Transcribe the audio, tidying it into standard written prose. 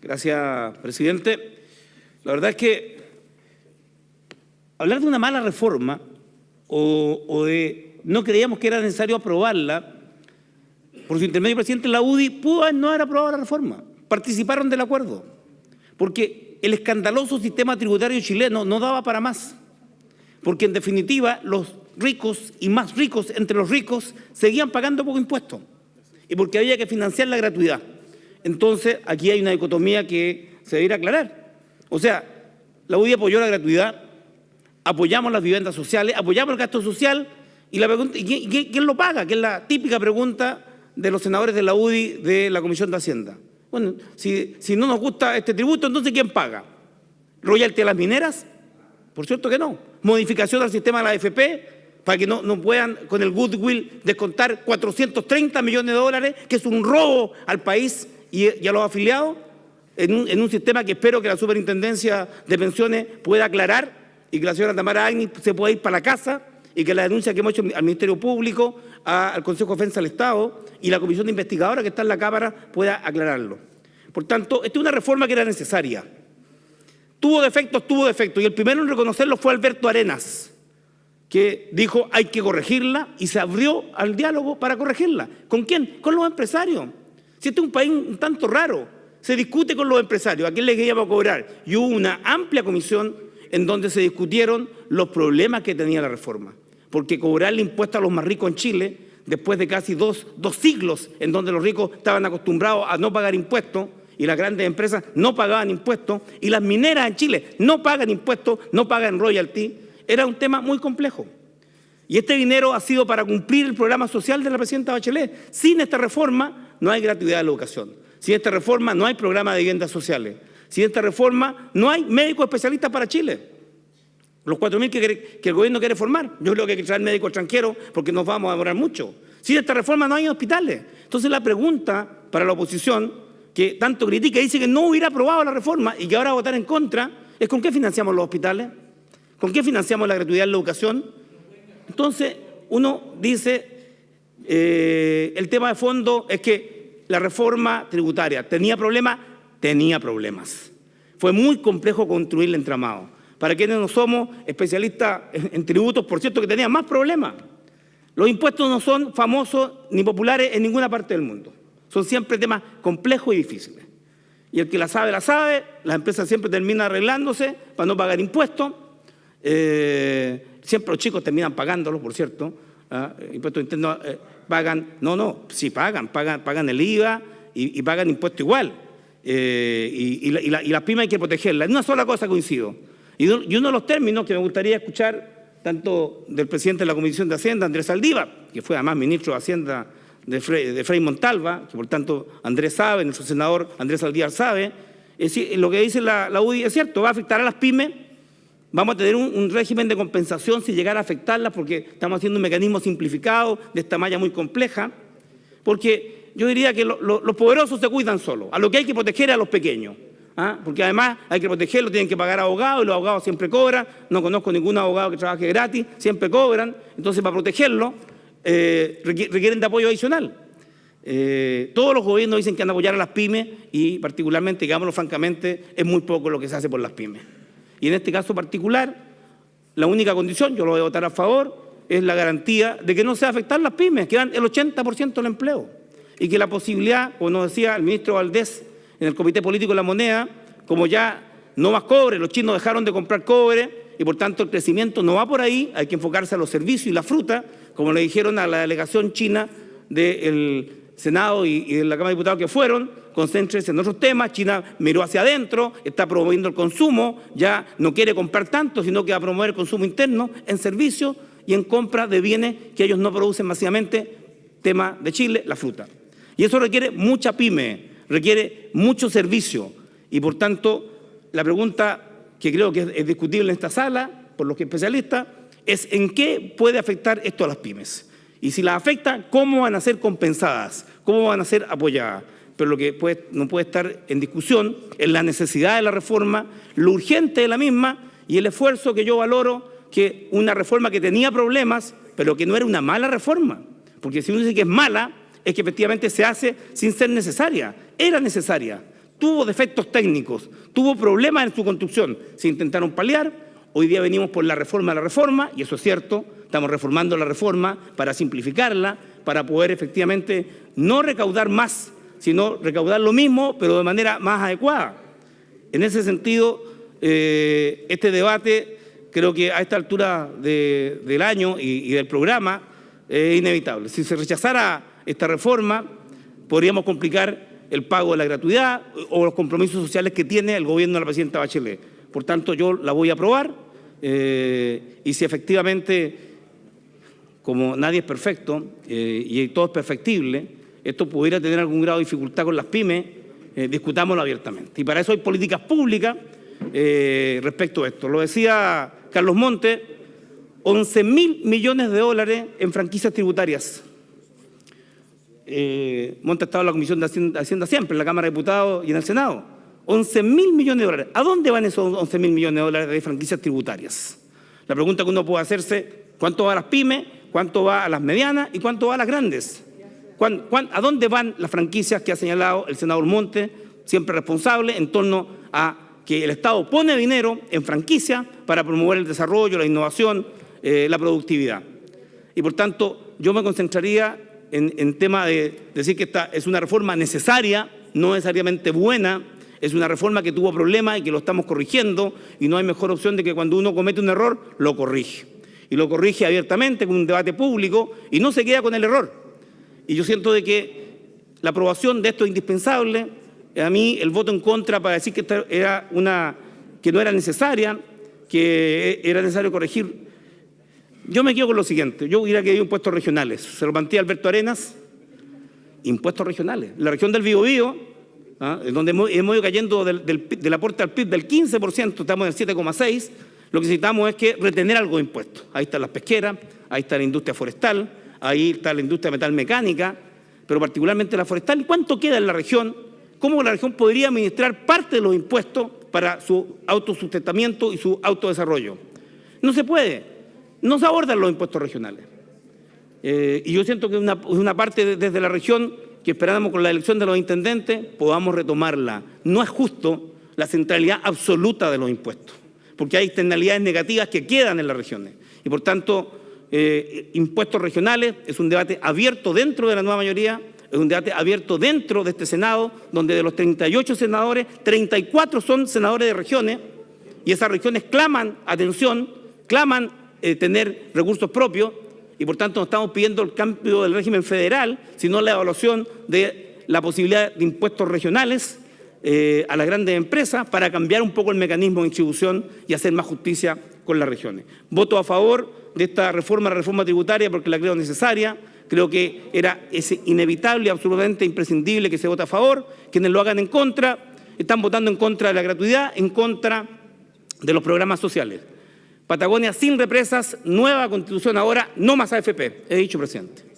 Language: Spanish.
Gracias, presidente. La verdad es que hablar de una mala reforma o de no creíamos que era necesario aprobarla, por su intermedio, presidente, la UDI pudo no haber aprobado la reforma. Participaron del acuerdo, porque el escandaloso sistema tributario chileno no daba para más, porque en definitiva los ricos y más ricos entre los ricos seguían pagando poco impuesto y porque había que financiar la gratuidad. Entonces, aquí hay una dicotomía que se debería aclarar. O sea, la UDI apoyó la gratuidad, apoyamos las viviendas sociales, apoyamos el gasto social y la pregunta, ¿quién lo paga? Que es la típica pregunta de los senadores de la UDI de la Comisión de Hacienda. Bueno, si no nos gusta este tributo, entonces ¿quién paga? ¿Royalty a las mineras? Por cierto que no. ¿Modificación al sistema de la AFP para que no puedan con el goodwill descontar 430 millones de dólares, que es un robo al país y a los afiliados, en un sistema que espero que la Superintendencia de Pensiones pueda aclarar y que la señora Tamara Agni se pueda ir para la casa y que la denuncia que hemos hecho al Ministerio Público, al Consejo de Defensa del Estado y la Comisión de Investigadora que está en la Cámara pueda aclararlo. Por tanto, esta es una reforma que era necesaria. Tuvo defectos, y el primero en reconocerlo fue Alberto Arenas, que dijo hay que corregirla y se abrió al diálogo para corregirla. ¿Con quién? Con los empresarios. Si este es un país un tanto raro, se discute con los empresarios, ¿a quién les queríamos cobrar? Y hubo una amplia comisión en donde se discutieron los problemas que tenía la reforma. Porque cobrarle impuestos a los más ricos en Chile, después de casi dos siglos en donde los ricos estaban acostumbrados a no pagar impuestos y las grandes empresas no pagaban impuestos y las mineras en Chile no pagan impuestos, no pagan royalty, era un tema muy complejo. Y este dinero ha sido para cumplir el programa social de la presidenta Bachelet. Sin esta reforma no hay gratuidad de la educación. Sin esta reforma no hay programa de viviendas sociales. Sin esta reforma no hay médicos especialistas para Chile. Los 4.000 que el gobierno quiere formar. Yo creo que hay que traer médicos extranjeros porque nos vamos a demorar mucho. Sin esta reforma no hay hospitales. Entonces la pregunta para la oposición, que tanto critica y dice que no hubiera aprobado la reforma y que ahora va a votar en contra, es ¿con qué financiamos los hospitales? ¿Con qué financiamos la gratuidad de la educación? Entonces uno dice, el tema de fondo es que la reforma tributaria tenía problemas. Fue muy complejo construir el entramado. Para quienes no somos especialistas en tributos, por cierto que tenían más problemas. Los impuestos no son famosos ni populares en ninguna parte del mundo. Son siempre temas complejos y difíciles. Y el que la sabe, las empresas siempre terminan arreglándose para no pagar impuestos. Siempre los chicos terminan pagándolos, por cierto. Impuestos internos pagan, sí pagan el IVA y pagan impuesto igual. Y las pymes hay que protegerlas. En una sola cosa coincido. Y uno de los términos que me gustaría escuchar tanto del presidente de la Comisión de Hacienda, Andrés Saldívar, que fue además ministro de Hacienda de Frei Montalva, que por tanto Andrés sabe, nuestro senador Andrés Saldívar sabe, es decir, lo que dice la UDI es cierto, va a afectar a las pymes, vamos a tener un régimen de compensación si llegara a afectarlas porque estamos haciendo un mecanismo simplificado de esta malla muy compleja, porque yo diría que los poderosos se cuidan solos, a lo que hay que proteger es a los pequeños. Porque además hay que protegerlo, tienen que pagar abogados y los abogados siempre cobran, no conozco ningún abogado que trabaje gratis, siempre cobran, entonces para protegerlo requieren de apoyo adicional. Todos los gobiernos dicen que van a apoyar a las pymes y particularmente, digámoslo francamente, es muy poco lo que se hace por las pymes. Y en este caso particular, la única condición, yo lo voy a votar a favor, es la garantía de que no se va a afectar las pymes, que dan el 80% del empleo y que la posibilidad, como nos decía el ministro Valdés, en el Comité Político de la Moneda, como ya no más cobre, los chinos dejaron de comprar cobre y por tanto el crecimiento no va por ahí, hay que enfocarse a los servicios y la fruta, como le dijeron a la delegación china del Senado y de la Cámara de Diputados que fueron, concéntrense en otros temas, China miró hacia adentro, está promoviendo el consumo, ya no quiere comprar tanto, sino que va a promover el consumo interno en servicios y en compra de bienes que ellos no producen masivamente, tema de Chile, la fruta. Y eso requiere mucha pyme, requiere mucho servicio y por tanto la pregunta que creo que es discutible en esta sala por los especialistas es en qué puede afectar esto a las pymes y si las afecta, cómo van a ser compensadas, cómo van a ser apoyadas. Pero lo que no puede estar en discusión es la necesidad de la reforma, lo urgente de la misma y el esfuerzo que yo valoro, que una reforma que tenía problemas pero que no era una mala reforma, porque si uno dice que es mala es que efectivamente se hace sin ser necesaria. Era necesaria. tuvo defectos técnicos, tuvo problemas en su construcción, se intentaron paliar. Hoy día venimos por la reforma de la reforma, y eso es cierto, estamos reformando la reforma para simplificarla, para poder efectivamente no recaudar más, sino recaudar lo mismo, pero de manera más adecuada. En ese sentido, este debate, creo que a esta altura del año y del programa, es inevitable. Si se rechazara esta reforma, podríamos complicar el pago de la gratuidad o los compromisos sociales que tiene el gobierno de la presidenta Bachelet. Por tanto, yo la voy a aprobar, y si efectivamente, como nadie es perfecto y todo es perfectible, esto pudiera tener algún grado de dificultad con las pymes, discutámoslo abiertamente. Y para eso hay políticas públicas respecto a esto. Lo decía Carlos Montes, 11.000 millones de dólares en franquicias tributarias. Montes ha estado en la Comisión de Hacienda siempre, en la Cámara de Diputados y en el Senado. 11.000 millones de dólares. ¿A dónde van esos 11.000 millones de dólares de franquicias tributarias? La pregunta que uno puede hacerse, ¿cuánto va a las pymes? ¿Cuánto va a las medianas? ¿Y cuánto va a las grandes? ¿A dónde van las franquicias que ha señalado el senador Montes, siempre responsable, en torno a que el Estado pone dinero en franquicia para promover el desarrollo, la innovación, la productividad? Y por tanto, yo me concentraría en tema de decir que esta es una reforma necesaria, no necesariamente buena, es una reforma que tuvo problemas y que lo estamos corrigiendo, y no hay mejor opción de que cuando uno comete un error, lo corrige. Y lo corrige abiertamente con un debate público y no se queda con el error. Y yo siento de que la aprobación de esto es indispensable. A mí el voto en contra para decir que esta era que no era necesaria, que era necesario corregir. Yo me quedo con lo siguiente. Yo hubiera querido impuestos regionales. Se lo plantea Alberto Arenas. Impuestos regionales. La región del Biobío, donde hemos ido cayendo del aporte al PIB del 15%, estamos en el 7,6%, lo que necesitamos es que retener algo de impuestos. Ahí están las pesqueras, ahí está la industria forestal, ahí está la industria metalmecánica, pero particularmente la forestal. ¿Y cuánto queda en la región? ¿Cómo la región podría administrar parte de los impuestos para su autosustentamiento y su autodesarrollo? No se puede, no se abordan los impuestos regionales. Y yo siento que es una parte desde la región que esperábamos con la elección de los intendentes, podamos retomarla. No es justo la centralidad absoluta de los impuestos, porque hay externalidades negativas que quedan en las regiones. Y por tanto, impuestos regionales es un debate abierto dentro de la nueva mayoría, es un debate abierto dentro de este Senado, donde de los 38 senadores, 34 son senadores de regiones, y esas regiones claman atención, claman tener recursos propios, y por tanto no estamos pidiendo el cambio del régimen federal, sino la evaluación de la posibilidad de impuestos regionales a las grandes empresas para cambiar un poco el mecanismo de distribución y hacer más justicia con las regiones. Voto a favor de esta reforma, la reforma tributaria, porque la creo necesaria. Creo que es inevitable y absolutamente imprescindible que se vote a favor. Quienes lo hagan en contra, están votando en contra de la gratuidad, en contra de los programas sociales. Patagonia sin represas, nueva constitución ahora, no más AFP. He dicho, presidente.